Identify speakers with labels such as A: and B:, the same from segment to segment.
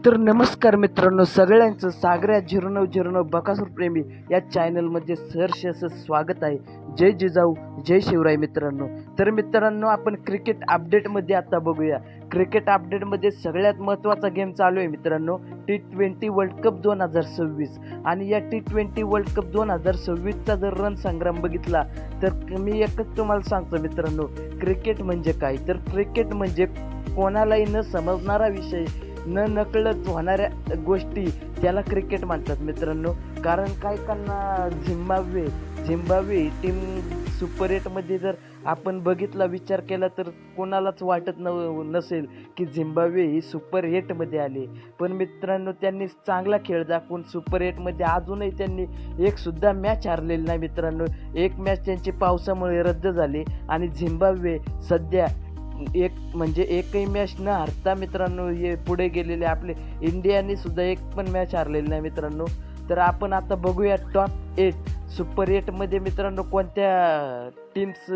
A: तर नमस्कार मित्रांनो, सगळ्यांचं सागऱ्या 0909 बकासूर प्रेमी या चॅनलमध्ये सहर्ष असं स्वागत आहे. जय जिजाऊ जय शिवराय मित्रांनो. तर मित्रांनो, आपण क्रिकेट अपडेटमध्ये आता बघूया. क्रिकेट अपडेटमध्ये सगळ्यात महत्त्वाचा गेम चालू आहे मित्रांनो, T20 वर्ल्ड कप 2026. आणि या T20 वर्ल्ड कप 2026चा जर रणसंग्राम बघितला तर मी एकच तुम्हाला सांगतो मित्रांनो, क्रिकेट म्हणजे काय. तर क्रिकेट म्हणजे कोणालाही न समजणारा विषय, न नकळत होणाऱ्या गोष्टी, त्याला क्रिकेट म्हणतात मित्रांनो. कारण काय करणार, झिम्बाब्वे टीम सुपर 8मध्ये जर आपण बघितला, विचार केला तर कोणालाच वाटत नसेल की झिम्बाब्वे ही सुपर 8मध्ये आली. पण मित्रांनो, त्यांनी चांगला खेळ दाखवून सुपर 8मध्ये अजूनही त्यांनी एकसुद्धा मॅच हारलेली नाही मित्रांनो. एक मॅच त्यांची पावसामुळे रद्द झाली आणि झिम्बाब्वे सध्या एकही मॅच न हारता मित्रांनो हे पुढे गेलेले. आपले इंडियाने सुद्धा एक पण मॅच हारलेली नाही मित्रांनो. तर आपण आता बघूया टॉप 8 सुपर 8मध्ये मित्रांनो कोणत्या टीम्स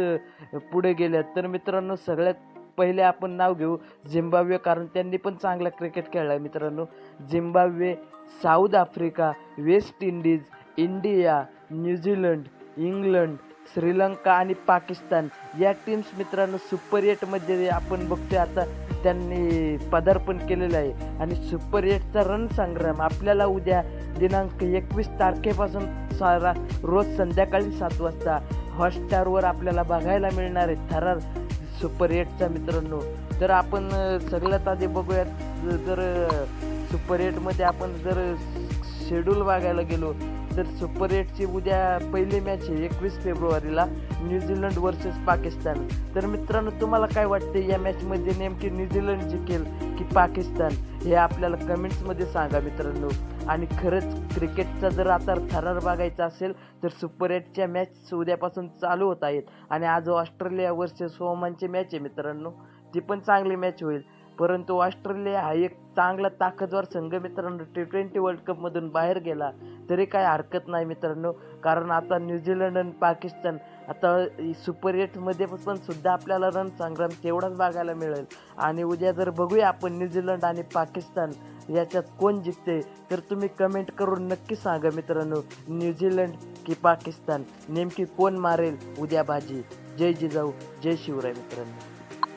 A: पुढे गेल्या. तर मित्रांनो, सगळ्यात पहिले आपण नाव घेऊ झिम्बाब्वे, कारण त्यांनी पण चांगला क्रिकेट खेळला आहे मित्रांनो. Zimbabwe, south Africa, West Indies, India, New Zealand, England, Sri Lanka आणि पाकिस्तान या टीम्स मित्रांनो सुपर 8मध्ये आपण बघतोय आता त्यांनी पदार्पण केलेलं आहे. आणि सुपर 8चा रणसंग्राम आपल्याला उद्या दिनांक 21 तारखेपासून रोज संध्याकाळी 7 वाजता हॉटस्टारवर आपल्याला बघायला मिळणार आहे थरार सुपर 8चा मित्रांनो. तर आपण सगळ्यात आधी बघूयात, जर सुपर 8मध्ये आपण जर शेड्यूल बघायला गेलो तर सुपर 8ची उद्या पहिली मॅच आहे 21 फेब्रुवारीला, न्यूझीलंड वर्सेस पाकिस्तान. तर मित्रांनो, तुम्हाला काय वाटते, या मॅचमध्ये नेमकी न्यूझीलंड जिंकेल की पाकिस्तान, हे आपल्याला कमेंट्समध्ये सांगा मित्रांनो. आणि खरंच क्रिकेटचा जर आता थरार बघायचा असेल तर सुपर 8च्या मॅच उद्यापासून चालू होत आहेत. आणि आज ऑस्ट्रेलिया वर्सेस ओमानची मॅच आहे मित्रांनो, ती पण चांगली मॅच होईल. परंतु ऑस्ट्रेलिया हा एक चांगला ताकदवर संघ मित्रांनो T20 वर्ल्ड कपमधून बाहेर गेला तरी काय हरकत नाही मित्रांनो. कारण आता न्यूझीलंड आणि पाकिस्तान आता सुपर 8मध्ये पण सुद्धा आपल्याला रणसंग्राम तेवढाच बघायला मिळेल. आणि उद्या जर बघूया आपण न्यूझीलंड आणि पाकिस्तान याच्यात कोण जिंकते, तर तुम्ही कमेंट करून नक्की सांगा मित्रांनो, न्यूझीलंड की पाकिस्तान नेमकी कोण मारेल उद्या बाजी. जय जिजाऊ जय शिवराय मित्रांनो.